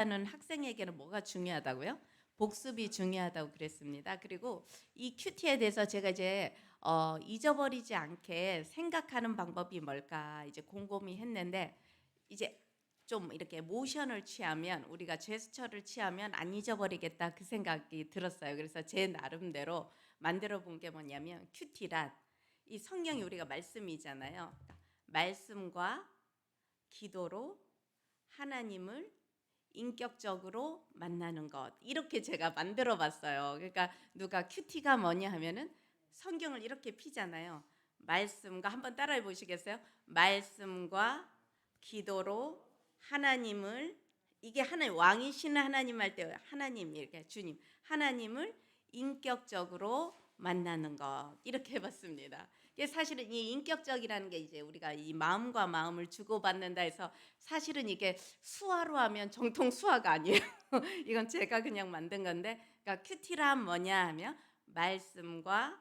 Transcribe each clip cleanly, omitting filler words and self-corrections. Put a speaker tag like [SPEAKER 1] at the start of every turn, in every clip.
[SPEAKER 1] 하는 학생에게는 뭐가 중요하다고요? 복습이 중요하다고 그랬습니다. 그리고 이 큐티에 대해서 제가 이제 잊어버리지 않게 생각하는 방법이 뭘까 이제 곰곰이 했는데, 이제 좀 이렇게 모션을 취하면, 우리가 제스처를 취하면 안 잊어버리겠다 그 생각이 들었어요. 그래서 제 나름대로 만들어 본 게 뭐냐면, 큐티란 이 성경이 우리가 말씀이잖아요. 말씀과 기도로 하나님을 인격적으로 만나는 것, 이렇게 제가 만들어 봤어요. 그러니까 누가 큐티가 뭐냐 하면은 성경을 이렇게 피잖아요. 말씀과, 한번 따라해 보시겠어요? 말씀과 기도로 하나님을, 이게 하나님, 왕이신 하나님 할 때 하나님, 이렇게 주님, 하나님을 인격적으로 만나는 것, 이렇게 해봤습니다. 사실은 이 인격적이라는 게 이제 우리가 이 마음과 마음을 주고받는다 해서, 사실은 이게 수화로 하면 정통 수화가 아니에요. 이건 제가 그냥 만든 건데, 그러니까 큐티란 뭐냐 하면 말씀과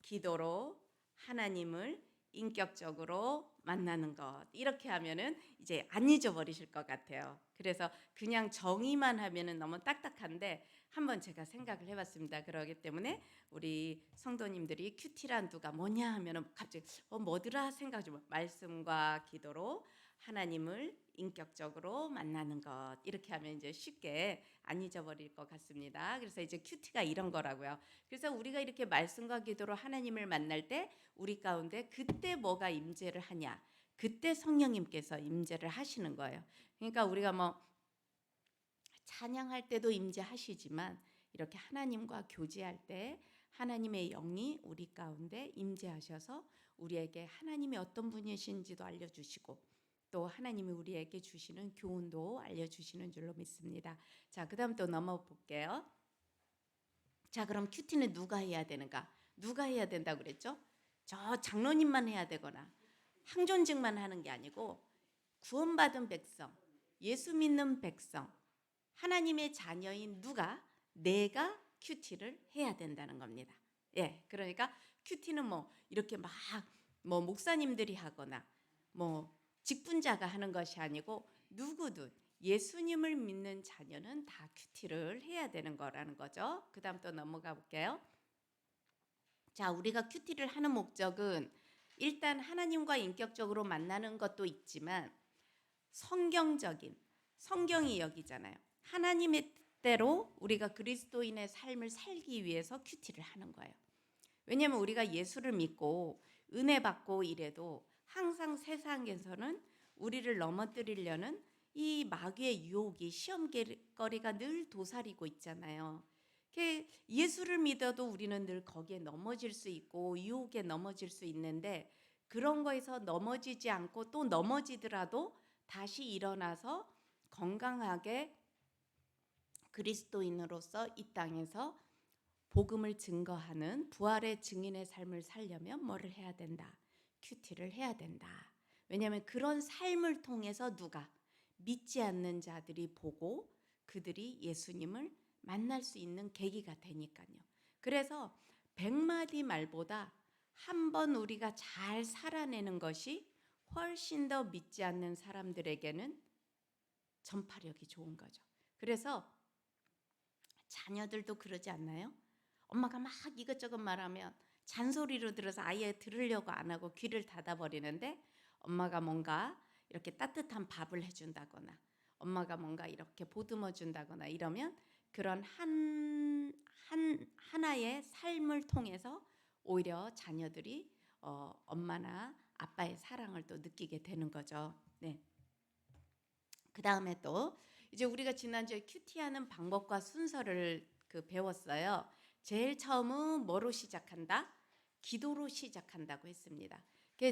[SPEAKER 1] 기도로 하나님을 인격적으로 만나는 것, 이렇게 하면은 이제 안 잊어버리실 것 같아요. 그래서 그냥 정의만 하면은 너무 딱딱한데, 한번 제가 생각을 해봤습니다. 그러기 때문에 우리 성도님들이 큐티란 누가 뭐냐 하면은 갑자기 뭐더라 생각 좀, 말씀과 기도로 하나님을 인격적으로 만나는 것, 이렇게 하면 이제 쉽게 안 잊어버릴 것 같습니다. 그래서 이제 큐티가 이런 거라고요. 그래서 우리가 이렇게 말씀과 기도로 하나님을 만날 때 우리 가운데 그때 뭐가 임재를 하냐, 그때 성령님께서 임재를 하시는 거예요. 그러니까 우리가 뭐 찬양할 때도 임재하시지만, 이렇게 하나님과 교제할 때 하나님의 영이 우리 가운데 임재하셔서 우리에게 하나님이 어떤 분이신지도 알려주시고, 또 하나님이 우리에게 주시는 교훈도 알려주시는 줄로 믿습니다. 자, 그 다음 또 넘어 볼게요. 자, 그럼 큐티는 누가 해야 되는가? 누가 해야 된다고 그랬죠? 저 장로님만 해야 되거나 항존직만 하는 게 아니고, 구원받은 백성, 예수 믿는 백성, 하나님의 자녀인 누가, 내가 큐티를 해야 된다는 겁니다. 예, 그러니까 큐티는 뭐 이렇게 막 뭐 목사님들이 하거나 뭐 직분자가 하는 것이 아니고, 누구든 예수님을 믿는 자녀는 다 큐티를 해야 되는 거라는 거죠. 그 다음 또 넘어가 볼게요. 자, 우리가 큐티를 하는 목적은 일단 하나님과 인격적으로 만나는 것도 있지만, 성경적인, 성경이 여기잖아요. 하나님의 뜻대로 우리가 그리스도인의 삶을 살기 위해서 큐티를 하는 거예요. 왜냐하면 우리가 예수를 믿고 은혜 받고 이래도 항상 세상에서는 우리를 넘어뜨리려는 이 마귀의 유혹이, 시험거리가 늘 도사리고 있잖아요. 예수를 믿어도 우리는 늘 거기에 넘어질 수 있고 유혹에 넘어질 수 있는데, 그런 거에서 넘어지지 않고 또 넘어지더라도 다시 일어나서 건강하게 그리스도인으로서 이 땅에서 복음을 증거하는 부활의 증인의 삶을 살려면 뭐를 해야 된다? 큐티를 해야 된다. 왜냐하면 그런 삶을 통해서 누가, 믿지 않는 자들이 보고 그들이 예수님을 만날 수 있는 계기가 되니까요. 그래서 100마디 말보다 한 번 우리가 잘 살아내는 것이 훨씬 더 믿지 않는 사람들에게는 전파력이 좋은 거죠. 그래서 자녀들도 그러지 않나요? 엄마가 막 이것저것 말하면 잔소리로 들어서 아예 들으려고 안 하고 귀를 닫아버리는데, 엄마가 뭔가 이렇게 따뜻한 밥을 해준다거나 엄마가 뭔가 이렇게 보듬어 준다거나 이러면, 그런 하나의 삶을 통해서 오히려 자녀들이 엄마나 아빠의 사랑을 또 느끼게 되는 거죠. 네. 그 다음에 또 이제 우리가 지난주에 큐티하는 방법과 순서를 배웠어요. 제일 처음은 뭐로 시작한다? 기도로 시작한다고 했습니다.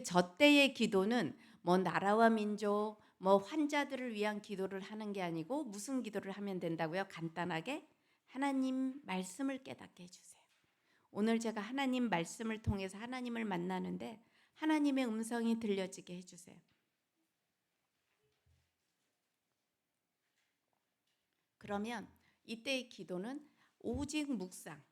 [SPEAKER 1] 저 때의 기도는 뭐 나라와 민족, 뭐 환자들을 위한 기도를 하는 게 아니고, 무슨 기도를 하면 된다고요? 간단하게 하나님 말씀을 깨닫게 해주세요. 오늘 제가 하나님 말씀을 통해서 하나님을 만나는데 하나님의 음성이 들려지게 해주세요. 그러면 이때의 기도는 오직 묵상,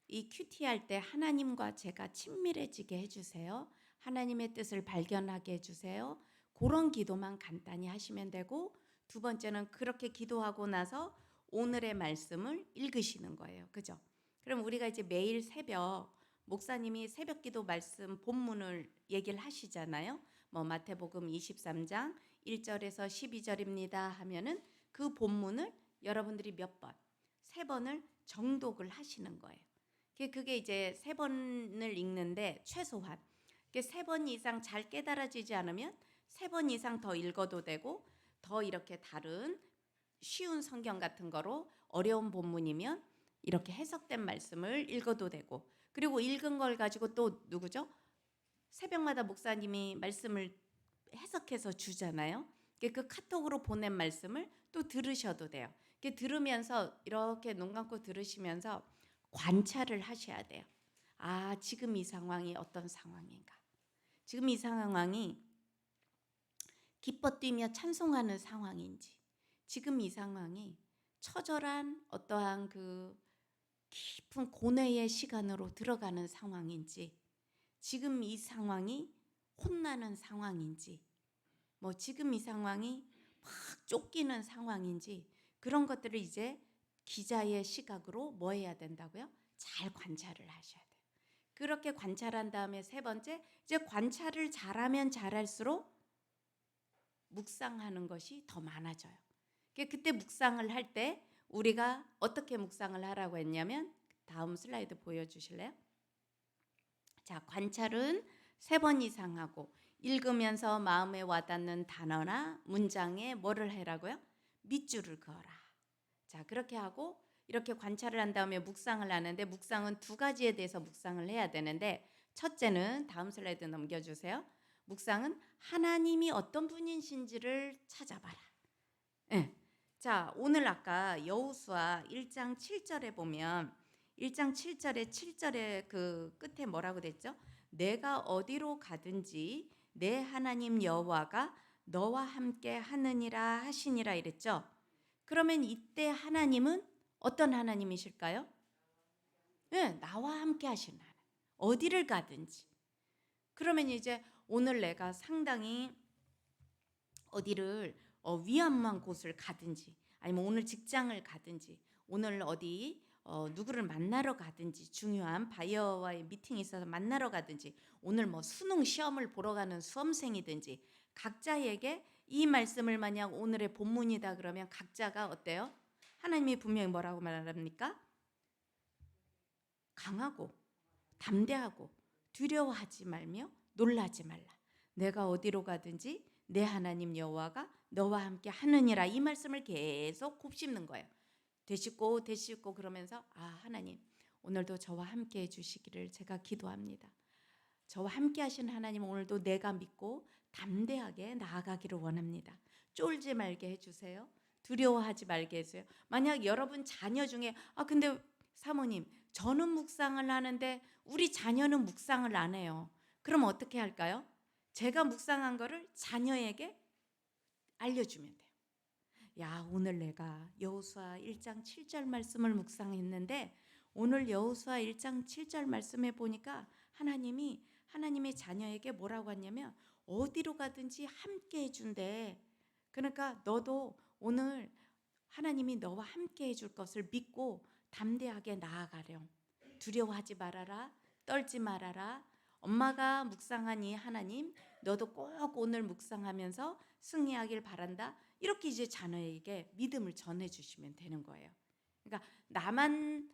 [SPEAKER 1] 이 큐티할 때 하나님과 제가 친밀해지게 해주세요. 하나님의 뜻을 발견하게 해주세요. 그런 기도만 간단히 하시면 되고, 두 번째는 그렇게 기도하고 나서 오늘의 말씀을 읽으시는 거예요. 그죠? 그럼 우리가 이제 매일 새벽 목사님이 새벽 기도 말씀 본문을 얘기를 하시잖아요. 뭐 마태복음 23장 1절에서 12절입니다 하면은 그 본문을 여러분들이 몇 번, 세 번을 정독을 하시는 거예요. 그게 이제 세 번을 읽는데 최소한 세 번 이상 잘 깨달아지지 않으면 세 번 이상 더 읽어도 되고, 더 이렇게 다른 쉬운 성경 같은 거로 어려운 본문이면 이렇게 해석된 말씀을 읽어도 되고, 그리고 읽은 걸 가지고 또 누구죠? 새벽마다 목사님이 말씀을 해석해서 주잖아요. 그 카톡으로 보낸 말씀을 또 들으셔도 돼요. 들으면서 이렇게 눈 감고 들으시면서 관찰을 하셔야 돼요. 아, 지금 이 상황이 어떤 상황인가? 지금 이 상황이 기뻐 뛰며 찬송하는 상황인지, 지금 이 상황이 처절한 어떠한 그 깊은 고뇌의 시간으로 들어가는 상황인지, 지금 이 상황이 혼나는 상황인지, 뭐 지금 이 상황이 막 쫓기는 상황인지, 그런 것들을 이제 기자의 시각으로 뭐 해야 된다고요? 잘 관찰을 하셔야 돼요. 그렇게 관찰한 다음에 세 번째, 이제 관찰을 잘하면 잘할수록 묵상하는 것이 더 많아져요. 그때 묵상을 할 때 우리가 어떻게 묵상을 하라고 했냐면, 다음 슬라이드 보여주실래요? 자, 관찰은 세 번 이상 하고, 읽으면서 마음에 와닿는 단어나 문장에 뭐를 해라고요? 밑줄을 그어라. 자, 그렇게 하고 이렇게 관찰을 한 다음에 묵상을 하는데, 묵상은 두 가지에 대해서 묵상을 해야 되는데, 첫째는 다음 슬라이드 넘겨주세요. 묵상은 하나님이 어떤 분이신지를 찾아봐라. 네. 자, 오늘 아까 여호수아 1장 7절에 보면 1장 7절에 그 끝에 뭐라고 됐죠? 내가 어디로 가든지 내 하나님 여호와가 너와 함께 하느니라 하시니라 이랬죠. 그러면 이때 하나님은 어떤 하나님이실까요? 네, 나와 함께 하시는 하나님. 어디를 가든지. 그러면 이제 오늘 내가 상당히 어디를 위험한 곳을 가든지, 아니면 오늘 직장을 가든지, 오늘 어디 누구를 만나러 가든지, 중요한 바이어와의 미팅이 있어서 만나러 가든지, 오늘 뭐 수능 시험을 보러 가는 수험생이든지, 각자에게 이 말씀을 만약 오늘의 본문이다 그러면 각자가 어때요? 하나님이 분명히 뭐라고 말합니까? 강하고 담대하고 두려워하지 말며 놀라지 말라. 내가 어디로 가든지 내 하나님 여호와가 너와 함께 하느니라. 이 말씀을 계속 곱씹는 거예요. 되씹고 그러면서, 아, 하나님 오늘도 저와 함께 해주시기를 제가 기도합니다. 저와 함께 하신 하나님, 오늘도 내가 믿고 담대하게 나아가기를 원합니다. 쫄지 말게 해주세요. 두려워하지 말게 해주세요. 만약 여러분 자녀 중에 근데 사모님 저는 묵상을 하는데 우리 자녀는 묵상을 안 해요. 그럼 어떻게 할까요? 제가 묵상한 거를 자녀에게 알려주면 돼요. 야, 오늘 내가 여호수아 1장 7절 말씀을 묵상했는데, 오늘 여호수아 1장 7절 말씀에 보니까 하나님의 자녀에게 뭐라고 하냐면 어디로 가든지 함께 해준대. 그러니까 너도 오늘 하나님이 너와 함께 해줄 것을 믿고 담대하게 나아가렴. 두려워하지 말아라. 떨지 말아라. 엄마가 묵상한 이 하나님, 너도 꼭 오늘 묵상하면서 승리하길 바란다. 이렇게 이제 자녀에게 믿음을 전해주시면 되는 거예요. 그러니까 나만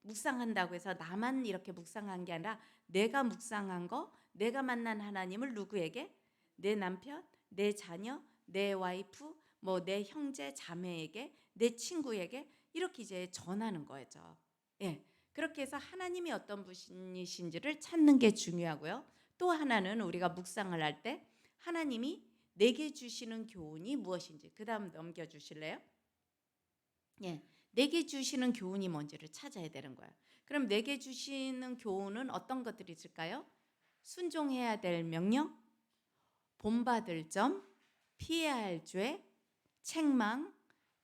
[SPEAKER 1] 묵상한다고 해서 나만 이렇게 묵상한 게 아니라, 내가 묵상한 거, 내가 만난 하나님을 누구에게? 내 남편, 내 자녀, 내 와이프, 뭐 내 형제 자매에게, 내 친구에게 이렇게 이제 전하는 거죠. 예. 그렇게 해서 하나님이 어떤 분이신지를 찾는 게 중요하고요. 또 하나는 우리가 묵상을 할 때 하나님이 내게 주시는 교훈이 무엇인지, 그 다음 넘겨주실래요? 예, 내게 주시는 교훈이 뭔지를 찾아야 되는 거예요. 그럼 내게 주시는 교훈은 어떤 것들이 있을까요? 순종해야 될 명령, 본받을 점, 피해야 할 죄, 책망,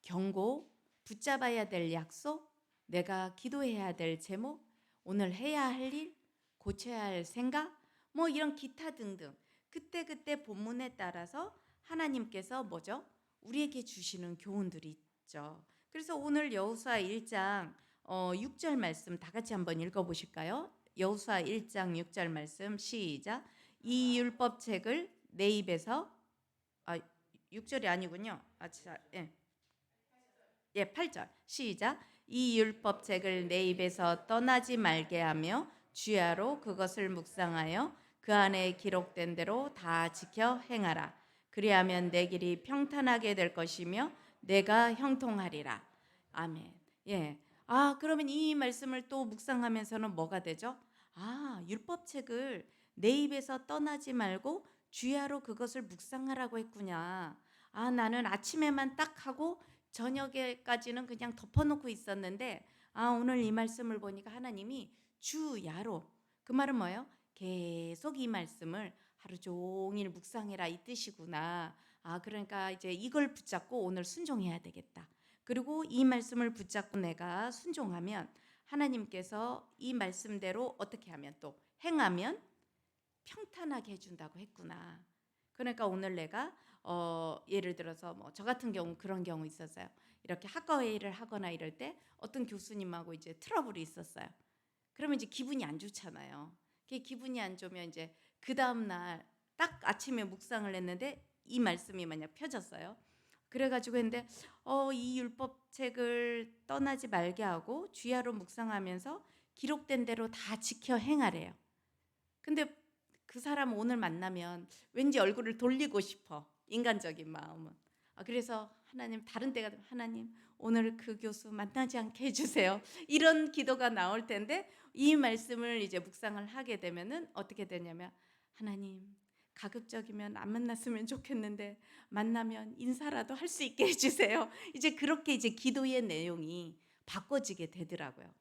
[SPEAKER 1] 경고, 붙잡아야 될 약속, 내가 기도해야 될 제목, 오늘 해야 할 일, 고쳐야 할 생각, 뭐 이런 기타 등등, 그때그때 본문에 따라서 하나님께서 뭐죠? 우리에게 주시는 교훈들이 있죠. 그래서 오늘 여호수아 1장 6절 말씀 다 같이 한번 읽어보실까요? 여호수아 1장 6절 말씀 시작. 이 율법책을 내 입에서 6절이 아니군요. 예, 8절 시작. 이 율법책을 내 입에서 떠나지 말게 하며 주야로 그것을 묵상하여 그 안에 기록된 대로 다 지켜 행하라. 그리하면 내 길이 평탄하게 될 것이며 내가 형통하리라. 아멘. 예. 그러면 이 말씀을 또 묵상하면서는 뭐가 되죠? 율법책을 내 입에서 떠나지 말고 주야로 그것을 묵상하라고 했구나. 나는 아침에만 딱 하고 저녁에까지는 그냥 덮어놓고 있었는데 오늘 이 말씀을 보니까 하나님이 주야로, 그 말은 뭐예요? 계속 이 말씀을 하루 종일 묵상해라 이 뜻이구나. 그러니까 이제 이걸 붙잡고 오늘 순종해야 되겠다. 그리고 이 말씀을 붙잡고 내가 순종하면 하나님께서 이 말씀대로 어떻게 하면 또 행하면 평탄하게 해준다고 했구나. 그러니까 오늘 내가 예를 들어서 뭐 저 같은 경우 그런 경우 있었어요. 이렇게 학과 회의를 하거나 이럴 때 어떤 교수님하고 이제 트러블이 있었어요. 그러면 이제 기분이 안 좋잖아요. 기분이 안 좋으면 이제 그 다음 날 딱 아침에 묵상을 했는데 이 말씀이 만약 펴졌어요. 그래가지고 했는데 이 율법책을 떠나지 말게 하고 주야로 묵상하면서 기록된 대로 다 지켜 행하래요. 근데 그 사람 오늘 만나면 왠지 얼굴을 돌리고 싶어. 인간적인 마음은. 그래서 하나님 다른 때가 되면 하나님 오늘 그 교수 만나지 않게 해주세요. 이런 기도가 나올 텐데 이 말씀을 이제 묵상을 하게 되면은 어떻게 되냐면 하나님 가급적이면 안 만났으면 좋겠는데 만나면 인사라도 할 수 있게 해주세요. 이제 그렇게 이제 기도의 내용이 바꿔지게 되더라고요.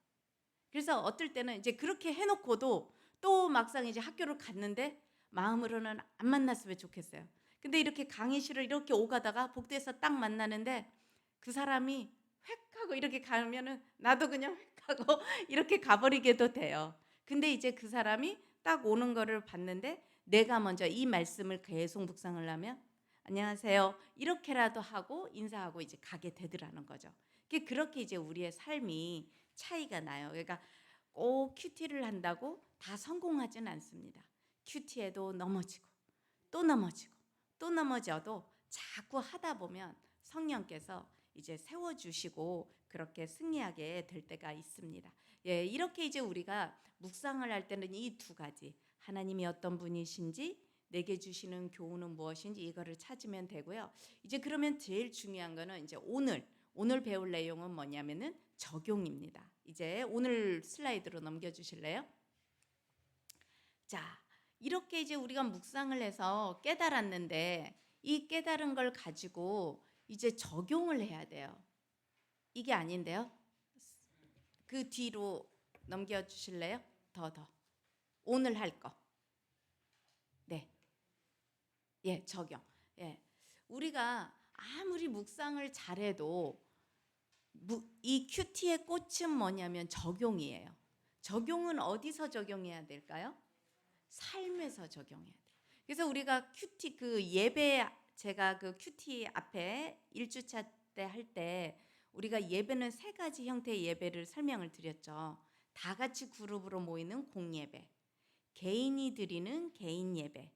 [SPEAKER 1] 그래서 어떨 때는 이제 그렇게 해놓고도 또 막상 이제 학교를 갔는데 마음으로는 안 만났으면 좋겠어요. 근데 이렇게 강의실을 이렇게 오가다가 복도에서 딱 만나는데 그 사람이 획 하고 이렇게 가면은 나도 그냥 획 하고 이렇게 가버리게도 돼요. 근데 이제 그 사람이 딱 오는 거를 봤는데 내가 먼저 이 말씀을 계속 묵상을 하면 안녕하세요 이렇게라도 하고 인사하고 이제 가게 되더라는 거죠. 그렇게 이제 우리의 삶이 차이가 나요. 그러니까 꼭 큐티를 한다고 다 성공하지는 않습니다. 큐티에도 넘어지고 또 넘어지고 또 넘어져도 자꾸 하다 보면 성령께서 이제 세워주시고 그렇게 승리하게 될 때가 있습니다. 예, 이렇게 이제 우리가 묵상을 할 때는 이 두 가지, 하나님이 어떤 분이신지 내게 주시는 교훈은 무엇인지 이거를 찾으면 되고요. 이제 그러면 제일 중요한 거는 이제 오늘 배울 내용은 뭐냐면은 적용입니다. 이제 오늘 슬라이드로 넘겨주실래요? 자, 이렇게 이제 우리가 묵상을 해서 깨달았는데 이 깨달은 걸 가지고 이제 적용을 해야 돼요. 이게 아닌데요? 그 뒤로 넘겨주실래요? 더. 오늘 할 거. 네. 예, 적용. 예. 우리가 아무리 묵상을 잘해도 이 큐티의 꽃은 뭐냐면 적용이에요. 적용은 어디서 적용해야 될까요? 삶에서 적용해야 돼요. 그래서 우리가 큐티 그 예배 제가 그 큐티 앞에 1주차 때 할 때 우리가 예배는 세 가지 형태의 예배를 설명을 드렸죠. 다 같이 그룹으로 모이는 공예배, 개인이 드리는 개인 예배,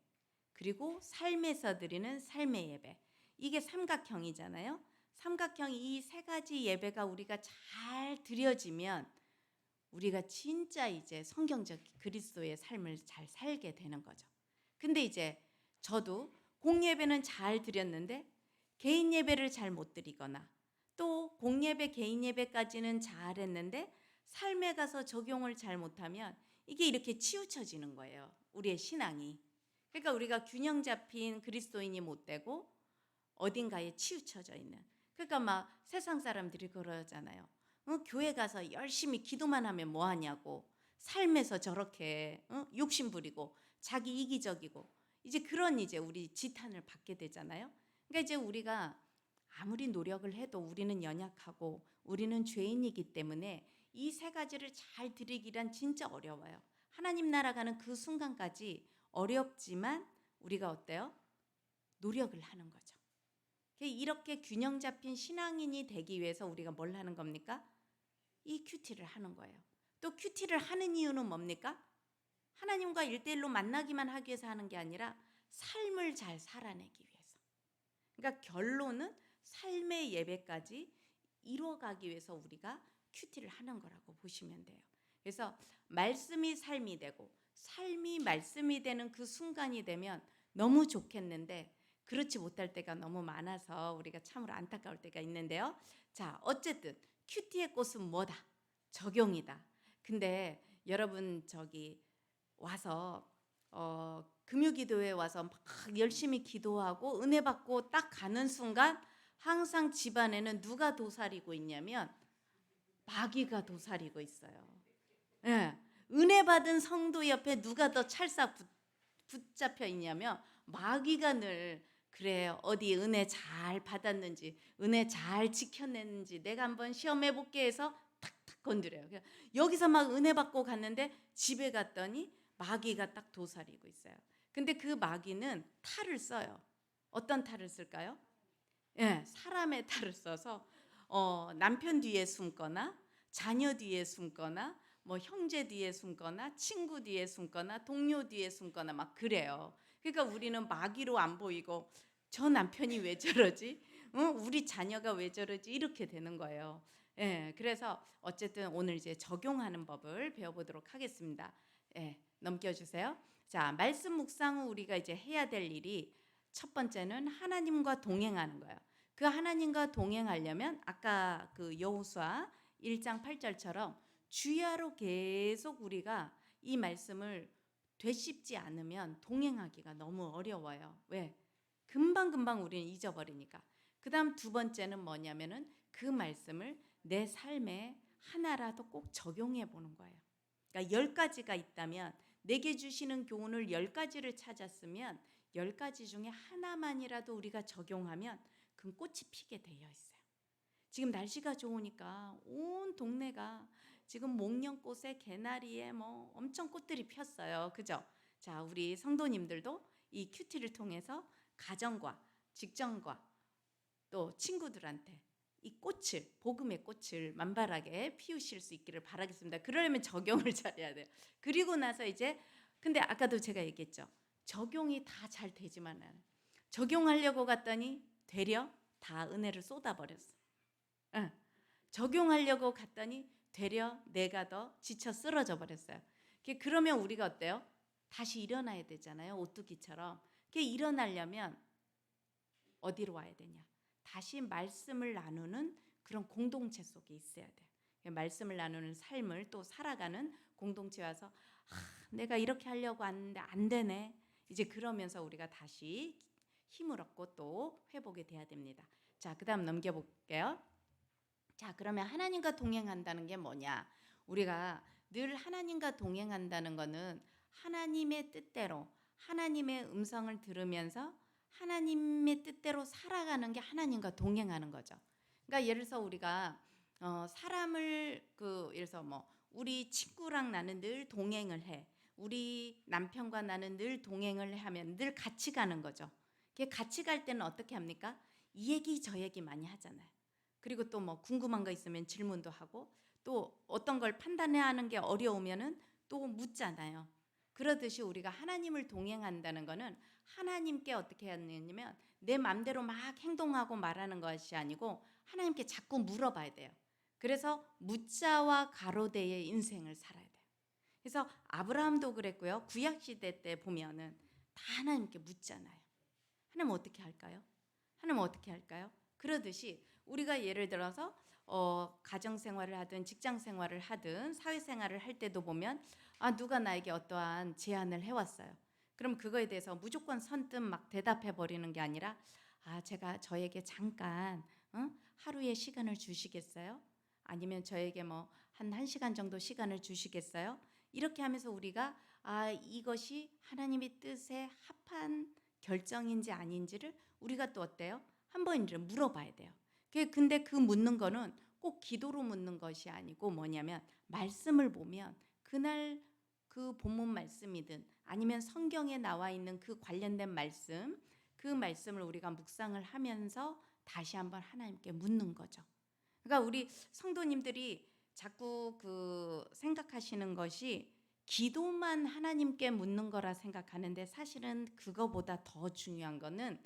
[SPEAKER 1] 그리고 삶에서 드리는 삶의 예배. 이게 삼각형이잖아요. 삼각형 이 세 가지 예배가 우리가 잘 드려지면 우리가 진짜 이제 성경적 그리스도의 삶을 잘 살게 되는 거죠. 근데 이제 저도 공예배는 잘 드렸는데 개인 예배를 잘 못 드리거나 또 공예배 개인 예배까지는 잘 했는데 삶에 가서 적용을 잘 못하면 이게 이렇게 치우쳐지는 거예요. 우리의 신앙이. 그러니까 우리가 균형 잡힌 그리스도인이 못 되고 어딘가에 치우쳐져 있는. 그러니까 막 세상 사람들이 그러잖아요. 교회 가서 열심히 기도만 하면 뭐 하냐고. 삶에서 저렇게 욕심 부리고 자기 이기적이고 이제 그런 이제 우리 지탄을 받게 되잖아요. 그러니까 이제 우리가 아무리 노력을 해도 우리는 연약하고 우리는 죄인이기 때문에 이 세 가지를 잘 드리기란 진짜 어려워요. 하나님 나라 가는 그 순간까지 어렵지만 우리가 어때요? 노력을 하는 거죠. 이렇게 균형 잡힌 신앙인이 되기 위해서 우리가 뭘 하는 겁니까? 이 큐티를 하는 거예요. 또 큐티를 하는 이유는 뭡니까? 하나님과 일대일로 만나기만 하기 위해서 하는 게 아니라 삶을 잘 살아내기 위해서. 그러니까 결론은 삶의 예배까지 이루어가기 위해서 우리가 큐티를 하는 거라고 보시면 돼요. 그래서 말씀이 삶이 되고 삶이 말씀이 되는 그 순간이 되면 너무 좋겠는데 그렇지 못할 때가 너무 많아서 우리가 참으로 안타까울 때가 있는데요. 자, 어쨌든 큐티의 꽃은 뭐다? 적용이다. 근데 여러분 저기 와서 금요기도에 와서 막 열심히 기도하고 은혜 받고 딱 가는 순간 항상 집안에는 누가 도사리고 있냐면 마귀가 도사리고 있어요. 예, 은혜 받은 성도 옆에 누가 더 찰싹 붙잡혀 있냐면 마귀가 늘 그래 어디 은혜 잘 받았는지 은혜 잘 지켜냈는지 내가 한번 시험해 볼게 해서 탁탁 건드려요. 여기서 막 은혜 받고 갔는데 집에 갔더니 마귀가 딱 도사리고 있어요. 근데 그 마귀는 탈을 써요. 어떤 탈을 쓸까요? 예, 사람의 탈을 써서 남편 뒤에 숨거나 자녀 뒤에 숨거나 뭐 형제 뒤에 숨거나 친구 뒤에 숨거나 동료 뒤에 숨거나 막 그래요. 그러니까 우리는 마귀로 안 보이고 저 남편이 왜 저러지? 우리 자녀가 왜 저러지? 이렇게 되는 거예요. 예, 그래서 어쨌든 오늘 이제 적용하는 법을 배워보도록 하겠습니다. 예, 넘겨주세요. 자, 말씀 묵상 후 우리가 이제 해야 될 일이 첫 번째는 하나님과 동행하는 거예요. 그 하나님과 동행하려면 아까 그 여호수아 1장 8절처럼 주야로 계속 우리가 이 말씀을 되씹지 않으면 동행하기가 너무 어려워요. 왜? 금방금방 우리는 잊어버리니까. 그 다음 두 번째는 뭐냐면은 그 말씀을 내 삶에 하나라도 꼭 적용해 보는 거예요. 그러니까 10가지가 있다면 내게 주시는 교훈을 10가지를 찾았으면 10가지 중에 하나만이라도 우리가 적용하면 그 꽃이 피게 되어 있어요. 지금 날씨가 좋으니까 온 동네가 지금 목련꽃에 개나리에 뭐 엄청 꽃들이 폈어요. 그죠? 자, 우리 성도님들도 이 큐티를 통해서 가정과 직장과 또 친구들한테 이 꽃을 복음의 꽃을 만발하게 피우실 수 있기를 바라겠습니다. 그러려면 적용을 잘해야 돼요. 그리고 나서 이제 근데 아까도 제가 얘기했죠. 적용이 다 잘 되지만은 적용하려고 갔더니 되려 다 은혜를 쏟아버렸어. 응. 적용하려고 갔더니 되려 내가 더 지쳐 쓰러져 버렸어요. 그러면 우리가 어때요? 다시 일어나야 되잖아요. 오뚜기처럼. 일어나려면 어디로 와야 되냐? 다시 말씀을 나누는 그런 공동체 속에 있어야 돼요. 말씀을 나누는 삶을 또 살아가는 공동체 와서 내가 이렇게 하려고 하는데 안 되네. 이제 그러면서 우리가 다시 힘을 얻고 또 회복이 돼야 됩니다. 자, 그다음 넘겨볼게요. 자, 그러면 하나님과 동행한다는 게 뭐냐? 우리가 늘 하나님과 동행한다는 거는 하나님의 뜻대로 하나님의 음성을 들으면서 하나님의 뜻대로 살아가는 게 하나님과 동행하는 거죠. 그러니까 예를 들어서 우리가 사람을 예를 들어서 뭐 우리 친구랑 나는 늘 동행을 해. 우리 남편과 나는 늘 동행을 하면 늘 같이 가는 거죠. 같이 갈 때는 어떻게 합니까? 이 얘기 저 얘기 많이 하잖아요. 그리고 또 뭐 궁금한 거 있으면 질문도 하고 또 어떤 걸 판단해야 하는 게 어려우면은 또 묻잖아요. 그러듯이 우리가 하나님을 동행한다는 거는 하나님께 어떻게 해야 되냐면 내 마음대로 막 행동하고 말하는 것이 아니고 하나님께 자꾸 물어봐야 돼요. 그래서 묻자와 가로대의 인생을 살아야 돼요. 그래서 아브라함도 그랬고요. 구약시대 때 보면은 다 하나님께 묻잖아요. 하나님 어떻게 할까요? 하나님 어떻게 할까요? 그러듯이 우리가 예를 들어서 가정생활을 하든 직장생활을 하든 사회생활을 할 때도 보면 누가 나에게 어떠한 제안을 해왔어요. 그럼 그거에 대해서 무조건 선뜻 막 대답해 버리는 게 아니라 제가 저에게 잠깐 하루의 시간을 주시겠어요? 아니면 저에게 뭐 한 1시간 정도 시간을 주시겠어요? 이렇게 하면서 우리가 이것이 하나님의 뜻에 합한 결정인지 아닌지를 우리가 또 어때요? 한번 이제 물어봐야 돼요. 근데 그 묻는 거는 꼭 기도로 묻는 것이 아니고 뭐냐면 말씀을 보면 그날 그 본문 말씀이든 아니면 성경에 나와 있는 그 관련된 말씀 그 그 말씀을 우리가 묵상을 하면서 다시 한번 하나님께 묻는 거죠. 그러니까 우리 성도님들이 자꾸 생각하시는 것이 기도만 하나님께 묻는 거라 생각하는데, 사실은 그거보다 더 중요한 거는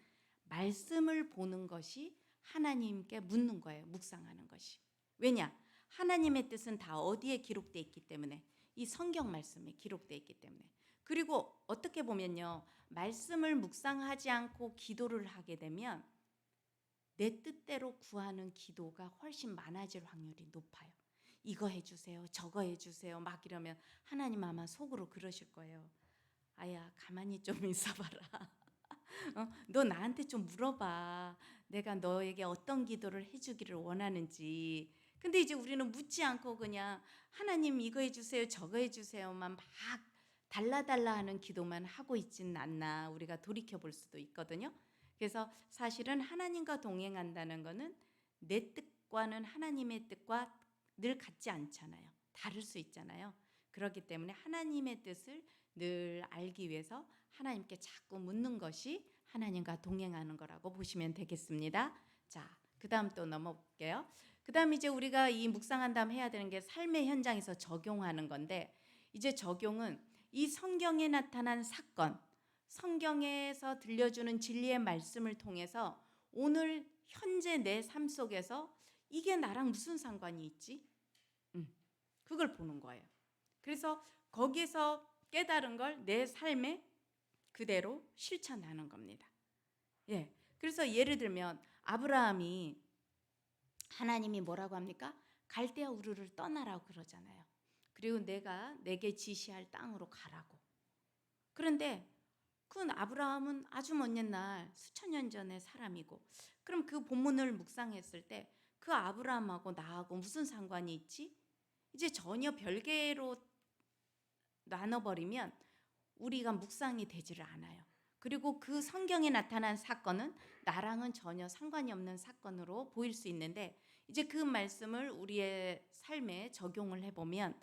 [SPEAKER 1] 말씀을 보는 것이 하나님께 묻는 거예요. 묵상하는 것이. 왜냐? 하나님의 뜻은 다 어디에 기록되어 있기 때문에, 이 성경 말씀에 기록되어 있기 때문에. 그리고 어떻게 보면요, 말씀을 묵상하지 않고 기도를 하게 되면 내 뜻대로 구하는 기도가 훨씬 많아질 확률이 높아요. 이거 해주세요, 저거 해주세요 막 이러면 하나님 아마 속으로 그러실 거예요. 아야, 가만히 좀 있어봐라. 너 나한테 좀 물어봐. 내가 너에게 어떤 기도를 해주기를 원하는지. 근데 이제 우리는 묻지 않고 그냥 하나님 이거 해주세요, 저거 해주세요만 막 달라달라 하는 기도만 하고 있지는 않나, 우리가 돌이켜 볼 수도 있거든요. 그래서 사실은 하나님과 동행한다는 것은 내 뜻과는 하나님의 뜻과 늘 같지 않잖아요. 다를 수 있잖아요. 그렇기 때문에 하나님의 뜻을 늘 알기 위해서 하나님께 자꾸 묻는 것이 하나님과 동행하는 거라고 보시면 되겠습니다. 자, 그 다음 또 넘어볼게요. 그 다음 이제 우리가 이 묵상한 다음 해야 되는 게 삶의 현장에서 적용하는 건데, 이제 적용은 이 성경에 나타난 사건, 성경에서 들려주는 진리의 말씀을 통해서 오늘 현재 내 삶 속에서 이게 나랑 무슨 상관이 있지? 그걸 보는 거예요. 그래서 거기에서 깨달은 걸 내 삶에 그대로 실천하는 겁니다. 예. 그래서 예를 들면 아브라함이, 하나님이 뭐라고 합니까? 갈대아 우르를 떠나라고 그러잖아요. 그리고 내게 지시할 땅으로 가라고. 그런데 그 아브라함은 아주 먼 옛날 수천 년 전의 사람이고, 그럼 그 본문을 묵상했을 때 그 아브라함하고 나하고 무슨 상관이 있지? 이제 전혀 별개로 나눠버리면 우리가 묵상이 되지를 않아요. 그리고 그 성경에 나타난 사건은 나랑은 전혀 상관이 없는 사건으로 보일 수 있는데, 이제 그 말씀을 우리의 삶에 적용을 해보면,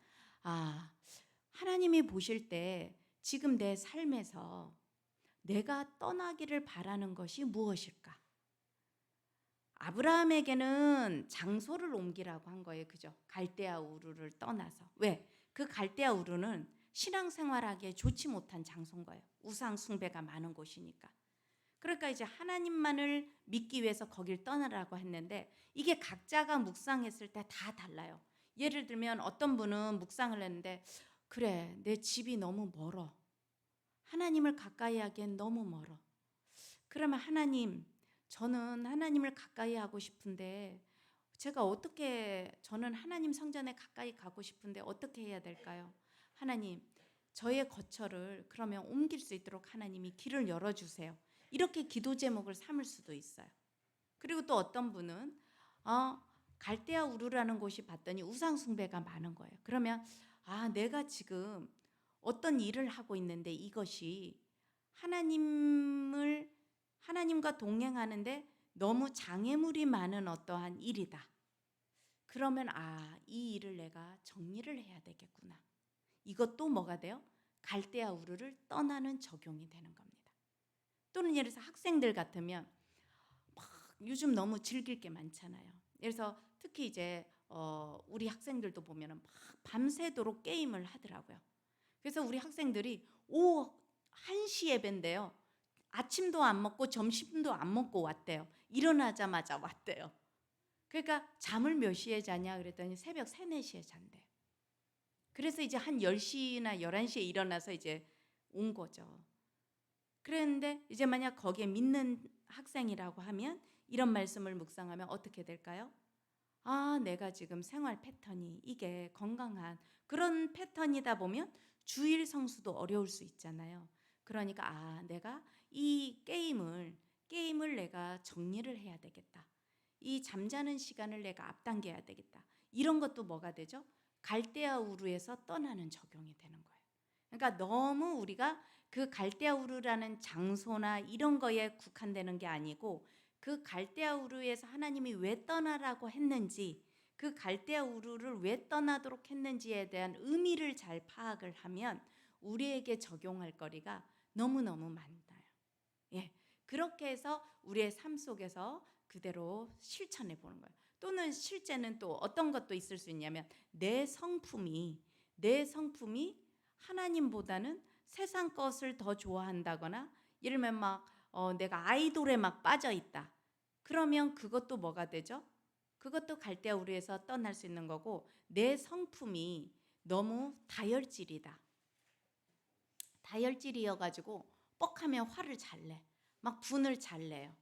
[SPEAKER 1] 하나님이 보실 때 지금 내 삶에서 내가 떠나기를 바라는 것이 무엇일까? 아브라함에게는 장소를 옮기라고 한 거예요. 그죠? 갈대아 우르를 떠나서. 왜? 그 갈대아 우르는 신앙생활하기에 좋지 못한 장소인 거예요. 우상 숭배가 많은 곳이니까. 그러니까 이제 하나님만을 믿기 위해서 거길 떠나라고 했는데, 이게 각자가 묵상했을 때 다 달라요. 예를 들면 어떤 분은 묵상을 했는데, 그래, 내 집이 너무 멀어. 하나님을 가까이 하기엔 너무 멀어. 그러면 하나님, 저는 하나님을 가까이 하고 싶은데 저는 하나님 성전에 가까이 가고 싶은데 어떻게 해야 될까요? 하나님, 저의 거처를 그러면 옮길 수 있도록 하나님이 길을 열어주세요. 이렇게 기도 제목을 삼을 수도 있어요. 그리고 또 어떤 분은 갈대아 우르라는 곳이 봤더니 우상 숭배가 많은 거예요. 그러면 내가 지금 어떤 일을 하고 있는데 이것이 하나님과 동행하는데 너무 장애물이 많은 어떠한 일이다. 그러면 이 일을 내가 정리를 해야 되겠구나. 이것도 뭐가 돼요? 갈대아 우르를 떠나는 적용이 되는 겁니다. 또는 예를 들어서 학생들 같으면 막 요즘 너무 즐길 게 많잖아요. 그래서 특히 이제 우리 학생들도 보면은 막 밤새도록 게임을 하더라고요. 그래서 우리 학생들이 오후 1시 예배인데요. 아침도 안 먹고 점심도 안 먹고 왔대요. 일어나자마자 왔대요. 그러니까 잠을 몇 시에 자냐 그랬더니 새벽 3, 4시에 잔대요. 그래서 이제 한 10시나 11시에 일어나서 이제 온 거죠. 그랬는데 이제 만약 거기에 믿는 학생이라고 하면 이런 말씀을 묵상하면 어떻게 될까요? 내가 지금 생활 패턴이 이게 건강한 그런 패턴이다 보면 주일 성수도 어려울 수 있잖아요. 그러니까 내가 이 게임을 내가 정리를 해야 되겠다. 이 잠자는 시간을 내가 앞당겨야 되겠다. 이런 것도 뭐가 되죠? 갈대아 우르에서 떠나는 적용이 되는 거예요. 그러니까 너무 우리가 그 갈대아 우르라는 장소나 이런 거에 국한되는 게 아니고, 그 갈대아 우르에서 하나님이 왜 떠나라고 했는지, 그 갈대아 우르를 왜 떠나도록 했는지에 대한 의미를 잘 파악을 하면 우리에게 적용할 거리가 너무너무 많아요. 예. 그렇게 해서 우리의 삶 속에서 그대로 실천해 보는 거예요. 또는 실제는 또 어떤 것도 있을 수 있냐면 내 성품이 하나님보다는 세상 것을 더 좋아한다거나, 예를 들면 막 내가 아이돌에 막 빠져 있다. 그러면 그것도 뭐가 되죠? 그것도 갈대아 우리에서 떠날 수 있는 거고, 내 성품이 너무 다혈질이다. 다혈질이어가지고 뻑하면 화를 잘 내. 막 분을 잘 내요.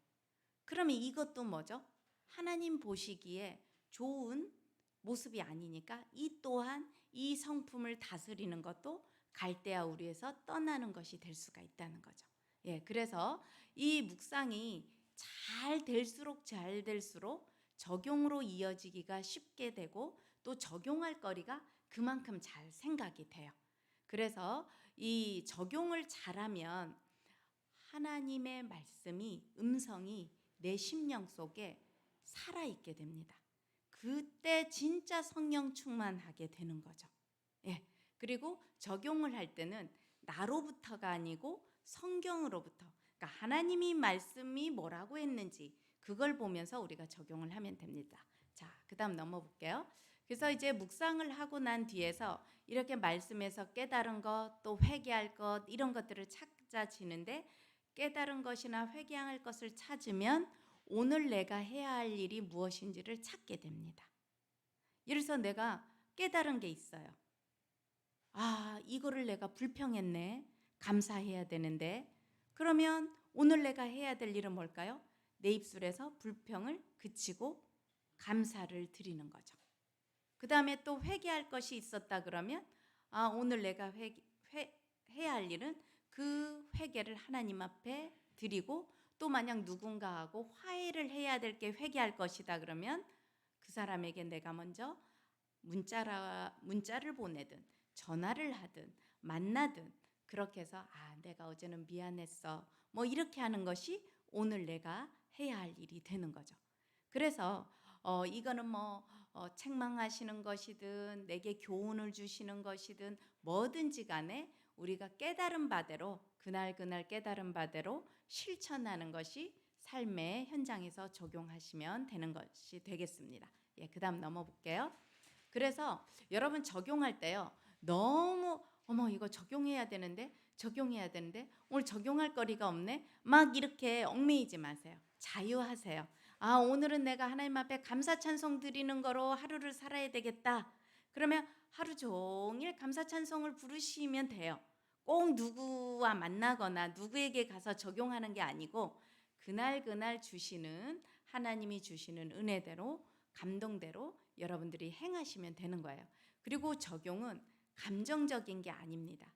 [SPEAKER 1] 그러면 이것도 뭐죠? 하나님 보시기에 좋은 모습이 아니니까 이 또한 이 성품을 다스리는 것도 갈대아 우리에서 떠나는 것이 될 수가 있다는 거죠. 예, 그래서 이 묵상이 잘 될수록 적용으로 이어지기가 쉽게 되고, 또 적용할 거리가 그만큼 잘 생각이 돼요. 그래서 이 적용을 잘하면 하나님의 말씀이, 음성이 내 심령 속에 살아있게 됩니다. 그때 진짜 성령 충만하게 되는 거죠. 예. 그리고 적용을 할 때는 나로부터가 아니고 성경으로부터, 그러니까 하나님이 말씀이 뭐라고 했는지 그걸 보면서 우리가 적용을 하면 됩니다. 자, 그다음 넘어볼게요. 그래서 이제 묵상을 하고 난 뒤에서 이렇게 말씀에서 깨달은 것, 또 회개할 것, 이런 것들을 찾아지는데, 깨달은 것이나 회개할 것을 찾으면 오늘 내가 해야 할 일이 무엇인지를 찾게 됩니다. 예를 들어서 내가 깨달은 게 있어요. 아, 이거를 내가 불평했네. 감사해야 되는데. 그러면 오늘 내가 해야 될 일은 뭘까요? 내 입술에서 불평을 그치고 감사를 드리는 거죠. 그 다음에 또 회개할 것이 있었다 그러면, 아, 오늘 내가 해야 할 일은 그 회개를 하나님 앞에 드리고, 또 만약 누군가하고 화해를 해야 될 게 회개할 것이다 그러면 그 사람에게 내가 먼저 문자를 보내든 전화를 하든 만나든, 그렇게 해서 아, 내가 어제는 미안했어, 뭐 이렇게 하는 것이 오늘 내가 해야 할 일이 되는 거죠. 그래서 이거는 뭐 책망하시는 것이든 내게 교훈을 주시는 것이든 뭐든지 간에 우리가 깨달은 바대로, 그날 깨달은 바대로 실천하는 것이 삶의 현장에서 적용하시면 되는 것이 되겠습니다. 예, 그다음 넘어볼게요. 그래서 여러분 적용할 때요, 너무 어머 이거 적용해야 되는데 오늘 적용할 거리가 없네, 막 이렇게 얽매이지 마세요. 자유하세요. 아, 오늘은 내가 하나님 앞에 감사 찬송 드리는 거로 하루를 살아야 되겠다. 그러면 하루 종일 감사 찬송을 부르시면 돼요. 꼭 누구와 만나거나 누구에게 가서 적용하는 게 아니고, 그날 주시는, 하나님이 주시는 은혜대로, 감동대로 여러분들이 행하시면 되는 거예요. 그리고 적용은 감정적인 게 아닙니다.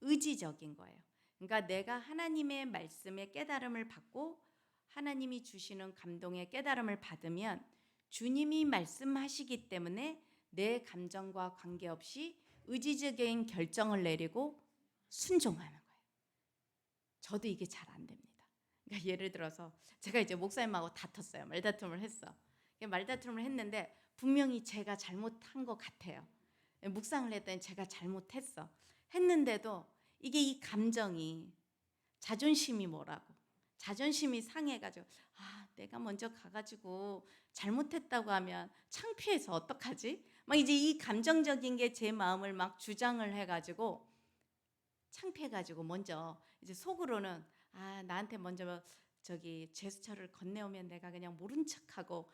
[SPEAKER 1] 의지적인 거예요. 그러니까 내가 하나님의 말씀에 깨달음을 받고 하나님이 주시는 감동의 깨달음을 받으면 주님이 말씀하시기 때문에 내 감정과 관계없이 의지적인 결정을 내리고 순종하는 거예요. 저도 이게 잘 안 됩니다. 그러니까 예를 들어서 제가 이제 목사님하고 다퉜어요. 말다툼을 했어. 말다툼을 했는데 분명히 제가 잘못한 것 같아요. 묵상을 했더니 제가 잘못했어. 했는데도 이게 이 감정이, 자존심이 뭐라고, 자존심이 상해가지고 아, 내가 먼저 가가지고 잘못했다고 하면 창피해서 어떡하지? 막 이제 이 감정적인 게 제 마음을 막 주장을 해가지고 창피해가지고 먼저 이제 속으로는 아, 나한테 먼저 저기 제스처를 건네오면 내가 그냥 모른 척하고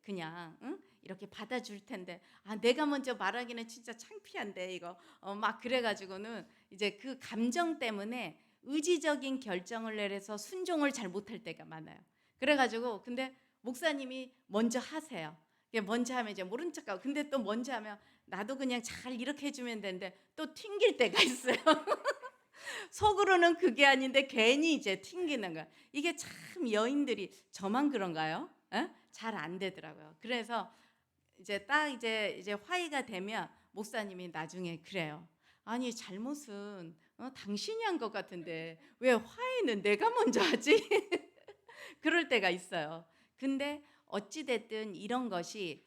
[SPEAKER 1] 그냥 응? 이렇게 받아줄 텐데, 아, 내가 먼저 말하기는 진짜 창피한데 이거 막 그래가지고는 이제 그 감정 때문에 의지적인 결정을 내려서 순종을 잘 못할 때가 많아요. 그래가지고 근데 목사님이 먼저 하세요. 먼저 하면 이제 모른 척하고, 근데 또 먼저 하면 나도 그냥 잘 이렇게 해주면 되는데 또 튕길 때가 있어요. 속으로는 그게 아닌데 괜히 이제 튕기는 거야. 이게 참 여인들이, 저만 그런가요? 잘 안 되더라고요. 그래서 이제 딱 이제 화해가 되면 목사님이 나중에 그래요. 아니, 잘못은 당신이 한 것 같은데 왜 화해는 내가 먼저 하지? 그럴 때가 있어요. 근데 어찌 됐든 이런 것이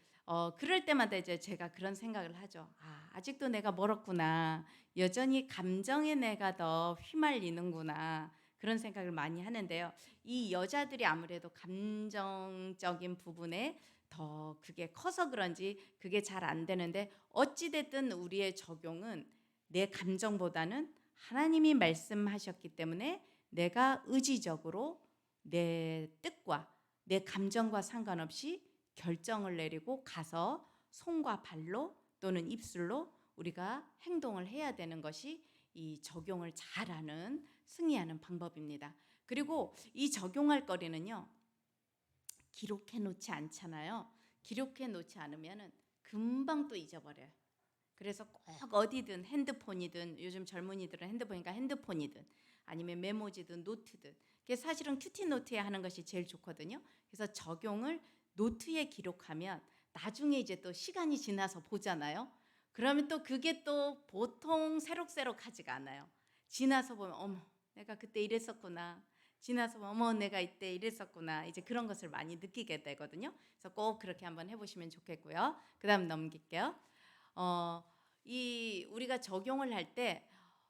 [SPEAKER 1] 그럴 때마다 이제 제가 그런 생각을 하죠. 아, 아직도 내가 멀었구나. 여전히 감정에 내가 더 휘말리는구나. 그런 생각을 많이 하는데요. 이 여자들이 아무래도 감정적인 부분에 더 그게 커서 그런지 그게 잘 안 되는데, 어찌 됐든 우리의 적용은 내 감정보다는 하나님이 말씀하셨기 때문에 내가 의지적으로 내 뜻과 내 감정과 상관없이 결정을 내리고 가서 손과 발로 또는 입술로 우리가 행동을 해야 되는 것이 이 적용을 잘하는, 승리하는 방법입니다. 그리고 이 적용할 거리는요, 기록해 놓지 않잖아요. 기록해 놓지 않으면 금방 또 잊어버려요. 그래서 꼭 어디든, 핸드폰이든, 요즘 젊은이들은 핸드폰이니까 핸드폰이든 아니면 메모지든 노트든, 그게 사실은 큐티 노트에 하는 것이 제일 좋거든요. 그래서 적용을 노트에 기록하면 나중에 이제 또 시간이 지나서 보잖아요. 그러면 또 그게 또 보통 새록새록하지가 않아요. 지나서 보면 어머, 내가 그때 이랬었구나. 지나서 보면 어머, 내가 이때 이랬었구나. 이제 그런 것을 많이 느끼게 되거든요. 그래서 꼭 그렇게 한번 해보시면 좋겠고요. 그 다음 넘길게요. 이 우리가 적용을 할 때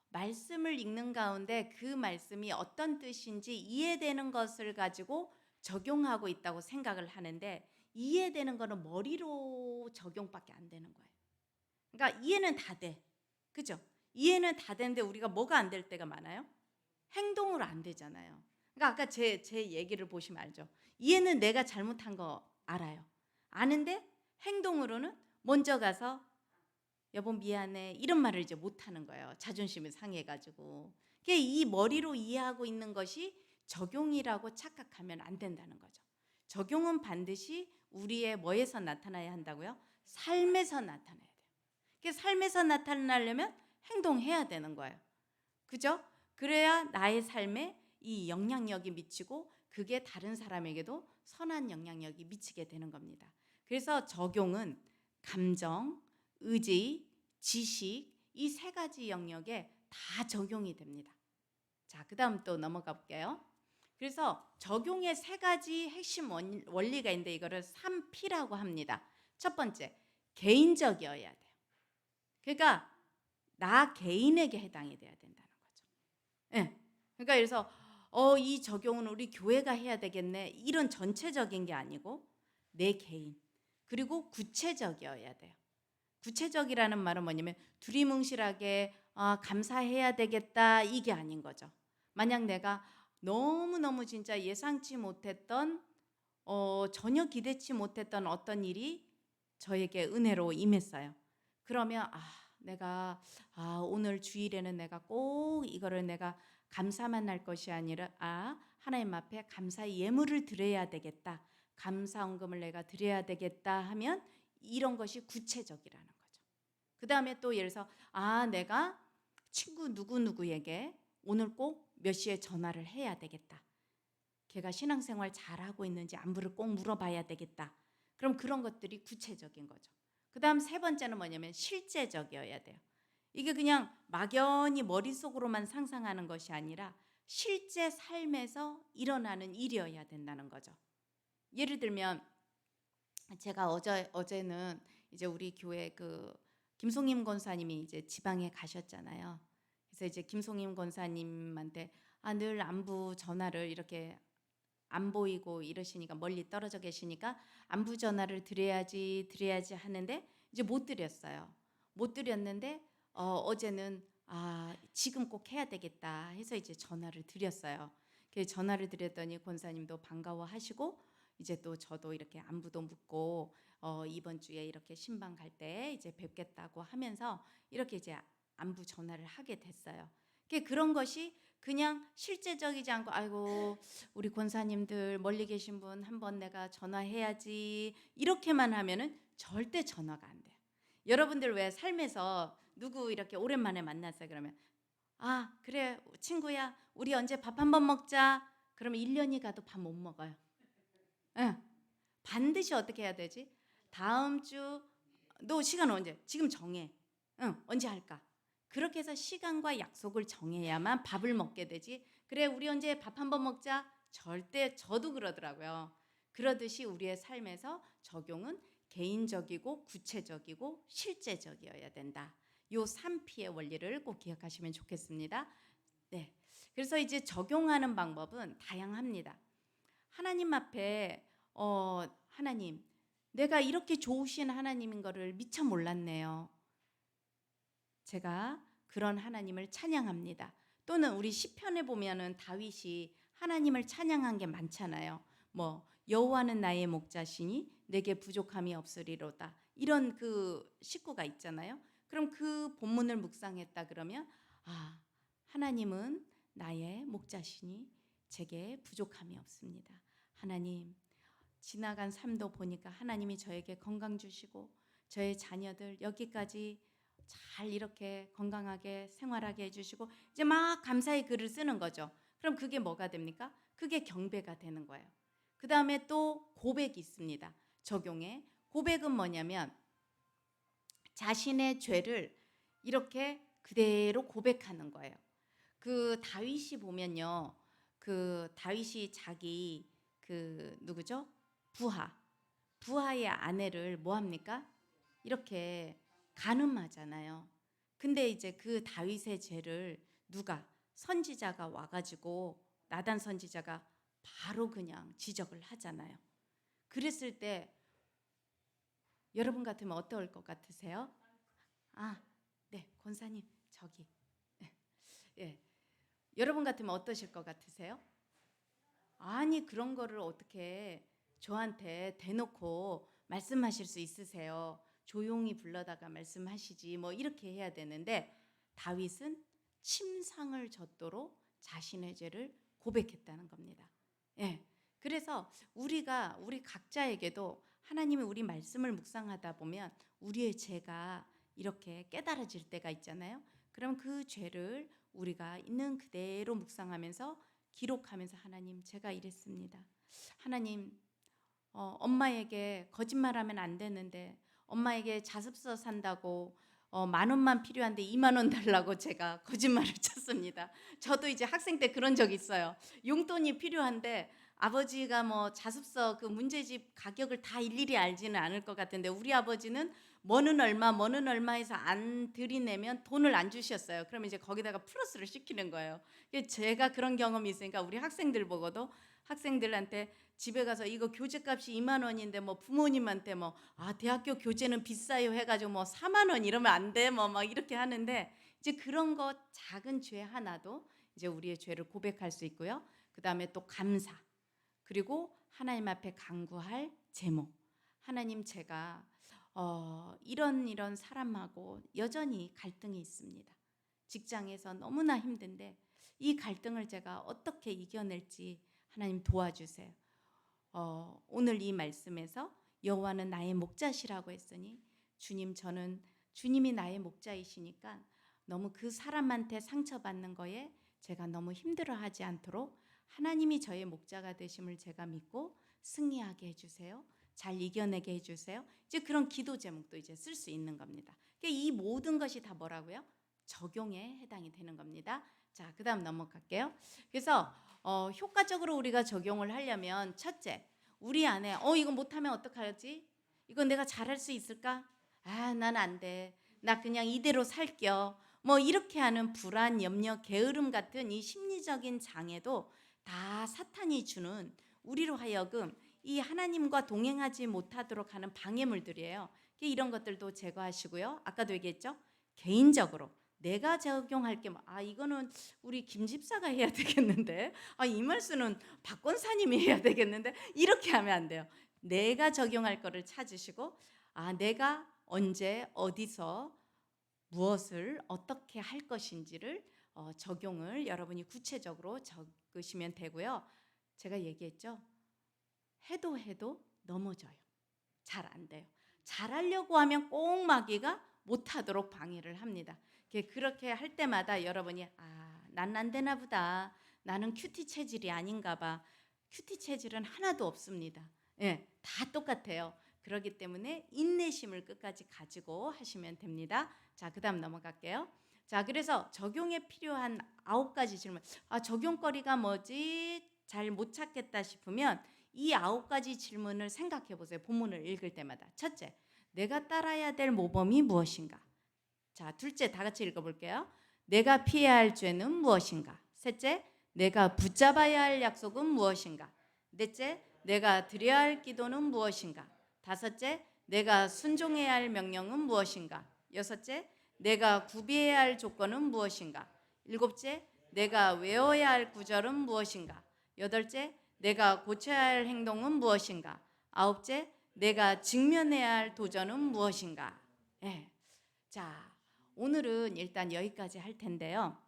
[SPEAKER 1] 말씀을 읽는 가운데 그 말씀이 어떤 뜻인지 이해되는 것을 가지고 적용하고 있다고 생각을 하는데, 이해되는 거는 머리로 적용밖에 안 되는 거예요. 그러니까 이해는 다 돼. 그죠? 이해는 다 되는데 우리가 뭐가 안 될 때가 많아요? 행동으로 안 되잖아요. 그러니까 아까 제 얘기를 보시면 알죠. 이해는 내가 잘못한 거 알아요. 아는데 행동으로는 먼저 가서 여보 미안해 이런 말을 이제 못 하는 거예요. 자존심이 상해가지고. 이 머리로 이해하고 있는 것이 적용이라고 착각하면 안 된다는 거죠. 적용은 반드시 우리의 뭐에서 나타나야 한다고요? 삶에서 나타나야 돼요. 삶에서 나타나려면 행동해야 되는 거예요. 그죠? 그래야 나의 삶에 이 영향력이 미치고 그게 다른 사람에게도 선한 영향력이 미치게 되는 겁니다. 그래서 적용은 감정, 의지, 지식, 이 세 가지 영역에 다 적용이 됩니다. 자, 그 다음 또 넘어가 볼게요. 그래서 적용의 세 가지 핵심 원리가 있는데 이거를 3P라고 합니다. 첫 번째, 개인적이어야 돼요. 그러니까 나 개인에게 해당이 돼야 된다는 거죠. 네. 그러니까 그래서 이 적용은 우리 교회가 해야 되겠네, 이런 전체적인 게 아니고 내 개인, 그리고 구체적이어야 돼요. 구체적이라는 말은 뭐냐면 두리뭉실하게 감사해야 되겠다 이게 아닌 거죠. 만약 내가 너무너무 진짜 예상치 못했던 전혀 기대치 못했던 어떤 일이 저에게 은혜로 임했어요. 그러면 내가 오늘 주일에는 내가 꼭 이거를 내가 감사만 할 것이 아니라 하나님 앞에 감사의 예물을 드려야 되겠다, 감사헌금을 내가 드려야 되겠다 하면 이런 것이 구체적이라는 거죠. 그 다음에 또 예를 들어서 내가 친구 누구누구에게 오늘 꼭 몇 시에 전화를 해야 되겠다, 걔가 신앙생활 잘하고 있는지 안부를 꼭 물어봐야 되겠다. 그럼 그런 것들이 구체적인 거죠. 그 다음 세 번째는 뭐냐면 실제적이어야 돼요. 이게 그냥 막연히 머릿속으로만 상상하는 것이 아니라 실제 삶에서 일어나는 일이어야 된다는 거죠. 예를 들면 제가 어제는 이제 우리 교회 그 김송임 권사님이 이제 지방에 가셨잖아요. 그래서 이제 김송임 권사님한테 늘 안부 전화를 이렇게 안 보이고 이러시니까, 멀리 떨어져 계시니까 안부 전화를 드려야지 하는데 이제 못 드렸어요. 못 드렸는데 어제는 지금 꼭 해야 되겠다 해서 이제 전화를 드렸어요. 전화를 드렸더니 권사님도 반가워하시고 이제 또 저도 이렇게 안부도 묻고 이번 주에 이렇게 신방 갈 때 이제 뵙겠다고 하면서 이렇게 이제 안부 전화를 하게 됐어요. 그런 것이 그냥 실제적이지 않고 아이고 우리 권사님들 멀리 계신 분 한번 내가 전화해야지 이렇게만 하면은 절대 전화가 안 돼요. 여러분들 왜 삶에서 누구 이렇게 오랜만에 만났어요? 그러면 그래 친구야 우리 언제 밥 한번 먹자. 그러면 1년이 가도 밥 못 먹어요. 응. 반드시 어떻게 해야 되지? 다음 주 너 시간 언제? 지금 정해. 응, 언제 할까? 그렇게 해서 시간과 약속을 정해야만 밥을 먹게 되지. 그래 우리 언제 밥 한번 먹자. 절대 저도 그러더라고요. 그러듯이 우리의 삶에서 적용은 개인적이고 구체적이고 실제적이어야 된다. 요 3P의 원리를 꼭 기억하시면 좋겠습니다. 네. 그래서 이제 적용하는 방법은 다양합니다. 하나님 앞에 하나님, 내가 이렇게 좋으신 하나님인 거를 미처 몰랐네요. 제가 그런 하나님을 찬양합니다. 또는 우리 시편에 보면은 다윗이 하나님을 찬양한 게 많잖아요. 뭐 여호와는 나의 목자시니 내게 부족함이 없으리로다. 이런 그 식구가 있잖아요. 그럼 그 본문을 묵상했다 그러면 하나님은 나의 목자시니 제게 부족함이 없습니다. 하나님, 지나간 삶도 보니까 하나님이 저에게 건강 주시고 저의 자녀들 여기까지 잘 이렇게 건강하게 생활하게 해주시고 이제 막 감사의 글을 쓰는 거죠. 그럼 그게 뭐가 됩니까? 그게 경배가 되는 거예요. 그 다음에 또 고백이 있습니다. 적용에 고백은 뭐냐면 자신의 죄를 이렇게 그대로 고백하는 거예요. 그 다윗이 보면요, 그 다윗이 자기 그 누구죠? 부하의 아내를 뭐 합니까? 이렇게 간음하잖아요. 근데 이제 그 다윗의 죄를 누가 선지자가 와가지고 나단 선지자가 바로 그냥 지적을 하잖아요. 그랬을 때 여러분 같으면 어떨 것 같으세요? 네, 권사님 저기. 예, 여러분 같으면 어떠실 것 같으세요? 아니 그런 거를 어떻게 저한테 대놓고 말씀하실 수 있으세요? 조용히 불러다가 말씀하시지 뭐 이렇게 해야 되는데 다윗은 침상을 젖도록 자신의 죄를 고백했다는 겁니다. 예. 그래서 우리 각자에게도 하나님이 우리 말씀을 묵상하다 보면 우리의 죄가 이렇게 깨달아질 때가 있잖아요. 그럼 그 죄를 우리가 있는 그대로 묵상하면서 기록하면서 하나님 제가 이랬습니다. 하나님 엄마에게 거짓말하면 안 되는데 엄마에게 자습서 산다고 10,000원만 필요한데 20,000원 달라고 제가 거짓말을 쳤습니다. 저도 이제 학생 때 그런 적 있어요. 용돈이 필요한데 아버지가 뭐 자습서 그 문제집 가격을 다 일일이 알지는 않을 것 같은데 우리 아버지는 뭐는 얼마 해서 안 들이내면 돈을 안 주셨어요. 그러면 이제 거기다가 플러스를 시키는 거예요. 제가 그런 경험이 있으니까 우리 학생들 보고도 학생들한테 집에 가서 이거 교재값이 20,000원인데 뭐 부모님한테 뭐 대학교 교재는 비싸요 해가지고 뭐 40,000원 이러면 안 돼 뭐 막 이렇게 하는데 이제 그런 거 작은 죄 하나도 이제 우리의 죄를 고백할 수 있고요. 그 다음에 또 감사 그리고 하나님 앞에 간구할 제목. 하나님 제가 이런 사람하고 여전히 갈등이 있습니다. 직장에서 너무나 힘든데 이 갈등을 제가 어떻게 이겨낼지 하나님 도와주세요. 오늘 이 말씀에서 여호와는 나의 목자시라고 했으니 주님 저는 주님이 나의 목자이시니까 너무 그 사람한테 상처받는 거에 제가 너무 힘들어하지 않도록 하나님이 저의 목자가 되심을 제가 믿고 승리하게 해주세요. 잘 이겨내게 해주세요. 이제 그런 기도 제목도 이제 쓸 수 있는 겁니다. 이 모든 것이 다 뭐라고요? 적용에 해당이 되는 겁니다. 자, 그 다음 넘어갈게요. 그래서 효과적으로 우리가 적용을 하려면 첫째, 우리 안에 이거 못하면 어떡하지? 이건 내가 잘할 수 있을까? 난 안 돼. 나 그냥 이대로 살게요. 뭐 이렇게 하는 불안, 염려, 게으름 같은 이 심리적인 장애도 다 사탄이 주는 우리로 하여금 이 하나님과 동행하지 못하도록 하는 방해물들이에요. 이런 것들도 제거하시고요. 아까도 얘기했죠? 개인적으로 내가 적용할 게 이거는 우리 김 집사가 해야 되겠는데 이 말씀은 박 권사님이 해야 되겠는데 이렇게 하면 안 돼요. 내가 적용할 거를 찾으시고 내가 언제 어디서 무엇을 어떻게 할 것인지를 적용을 여러분이 구체적으로 적으시면 되고요. 제가 얘기했죠. 해도 넘어져요. 잘 안 돼요. 잘하려고 하면 꼭 마귀가 못하도록 방해를 합니다. 그렇게 할 때마다 여러분이 난 안 되나 보다. 나는 큐티 체질이 아닌가 봐. 큐티 체질은 하나도 없습니다. 다 똑같아요. 그렇기 때문에 인내심을 끝까지 가지고 하시면 됩니다. 자, 그 다음 넘어갈게요. 자, 그래서 적용에 필요한 9가지 질문. 적용거리가 뭐지? 잘 못 찾겠다 싶으면 이 9가지 질문을 생각해 보세요. 본문을 읽을 때마다. 첫째, 내가 따라야 될 모범이 무엇인가? 자, 둘째, 다 같이 읽어볼게요. 내가 피해야 할 죄는 무엇인가? 셋째, 내가 붙잡아야 할 약속은 무엇인가? 넷째, 내가 드려야 할 기도는 무엇인가? 다섯째, 내가 순종해야 할 명령은 무엇인가? 여섯째, 내가 구비해야 할 조건은 무엇인가? 일곱째, 내가 외워야 할 구절은 무엇인가? 여덟째, 내가 고쳐야 할 행동은 무엇인가? 아홉째, 내가 직면해야 할 도전은 무엇인가? 예. 자, 오늘은 일단 여기까지 할 텐데요.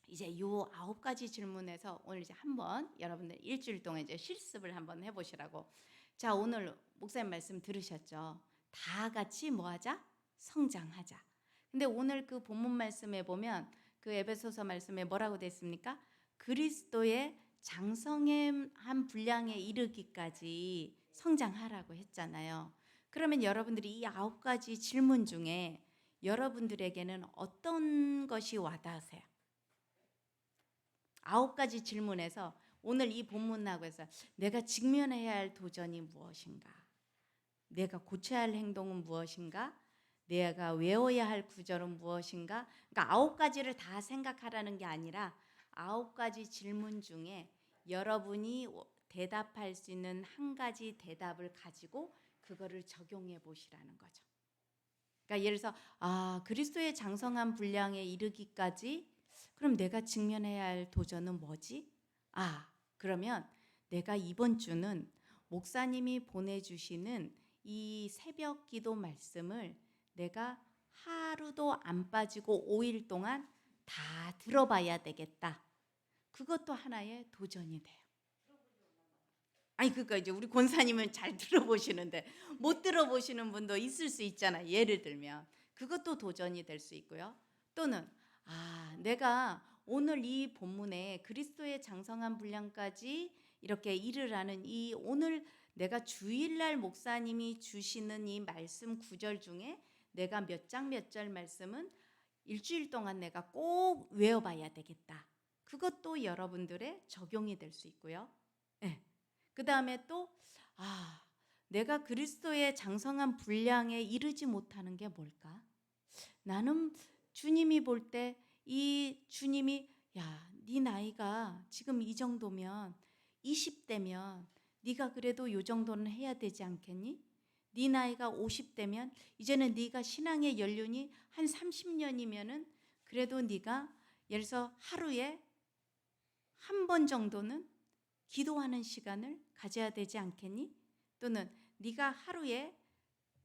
[SPEAKER 1] 이제 요 9가지 질문에서 오늘 이제 한번 여러분들 일주일 동안 이제 실습을 한번 해보시라고. 자, 오늘 목사님 말씀 들으셨죠? 다 같이 뭐 하자? 성장하자. 근데 오늘 그 본문 말씀에 보면 그 에베소서 말씀에 뭐라고 돼 있습니까? 그리스도의 장성한 분량에 이르기까지 성장하라고 했잖아요. 그러면 여러분들이 이 9가지 질문 중에 여러분들에게는 어떤 것이 와닿으세요? 9가지 질문에서 오늘 이 본문하고 해서 내가 직면해야 할 도전이 무엇인가? 내가 고쳐야 할 행동은 무엇인가? 내가 외워야 할 구절은 무엇인가? 그러니까 9가지를 다 생각하라는 게 아니라 9가지 질문 중에 여러분이 대답할 수 있는 한 가지 대답을 가지고 그거를 적용해 보시라는 거죠. 그러니까 예를 들어서 그리스도의 장성한 분량에 이르기까지 그럼 내가 직면해야 할 도전은 뭐지? 그러면 내가 이번 주는 목사님이 보내주시는 이 새벽 기도 말씀을 내가 하루도 안 빠지고 5일 동안 다 들어봐야 되겠다. 그것도 하나의 도전이 돼요. 아니 그러니까 이제 우리 권사님은 잘 들어보시는데 못 들어보시는 분도 있을 수 있잖아. 예를 들면 그것도 도전이 될 수 있고요. 또는 내가 오늘 이 본문에 그리스도의 장성한 분량까지 이렇게 이르라는 이 오늘 내가 주일날 목사님이 주시는 이 말씀 구절 중에 내가 몇 장 몇 절 말씀은 일주일 동안 내가 꼭 외워봐야 되겠다. 그것도 여러분들의 적용이 될 수 있고요. 네. 그 다음에 또 내가 그리스도의 장성한 분량에 이르지 못하는 게 뭘까? 나는 주님이 볼 때 이 주님이 네 나이가 지금 이 정도면 20대면 네가 그래도 이 정도는 해야 되지 않겠니? 네 나이가 50대면 이제는 네가 신앙의 연륜이 한 30년이면은 그래도 네가 예를 들어서 하루에 한 번 정도는 기도하는 시간을 가져야 되지 않겠니? 또는 네가 하루에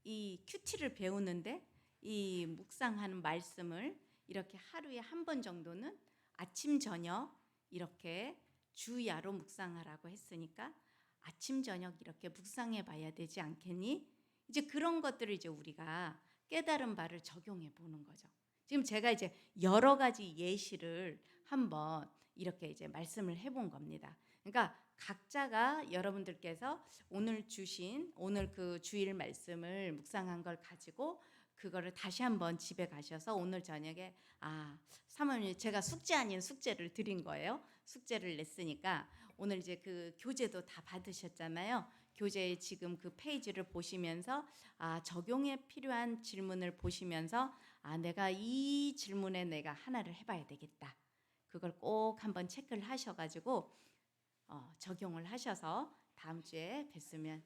[SPEAKER 1] 이 큐티를 배우는데 이 묵상하는 말씀을 이렇게 하루에 한 번 정도는 아침 저녁 이렇게 주야로 묵상하라고 했으니까 아침 저녁 이렇게 묵상해 봐야 되지 않겠니? 이제 그런 것들을 이제 우리가 깨달은 바를 적용해 보는 거죠. 지금 제가 이제 여러 가지 예시를 한번 이렇게 이제 말씀을 해본 겁니다. 그러니까 각자가 여러분들께서 오늘 주신 오늘 그 주일 말씀을 묵상한 걸 가지고 그거를 다시 한번 집에 가셔서 오늘 저녁에 사모님 제가 숙제 아닌 숙제를 드린 거예요. 숙제를 냈으니까 오늘 이제 그 교재도 다 받으셨잖아요. 교재에 지금 그 페이지를 보시면서 적용에 필요한 질문을 보시면서 내가 이 질문에 내가 하나를 해봐야 되겠다. 그걸 꼭 한번 체크를 하셔가지고 적용을 하셔서 다음 주에 뵀으면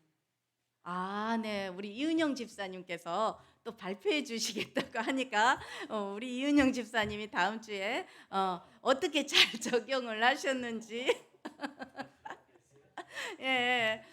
[SPEAKER 1] 네. 우리 이은영 집사님께서 또 발표해 주시겠다고 하니까 우리 이은영 집사님이 다음 주에 어떻게 잘 적용을 하셨는지 예,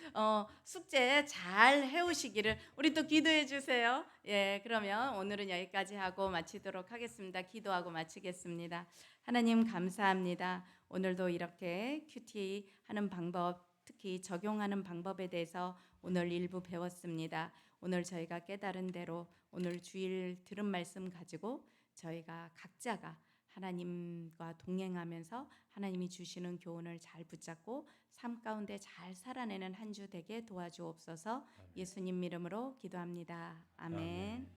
[SPEAKER 1] 숙제 잘 해오시기를 우리 또 기도해 주세요. 예, 그러면 오늘은 여기까지 하고 마치도록 하겠습니다. 기도하고 마치겠습니다. 하나님 감사합니다. 오늘도 이렇게 큐티 하는 방법, 특히 적용하는 방법에 대해서 오늘 일부 배웠습니다. 오늘 저희가 깨달은 대로 오늘 주일 들은 말씀 가지고 저희가 각자가 하나님과 동행하면서 하나님이 주시는 교훈을 잘 붙잡고 삶 가운데 잘 살아내는 한 주 되게 도와주옵소서. 예수님 이름으로 기도합니다. 아멘.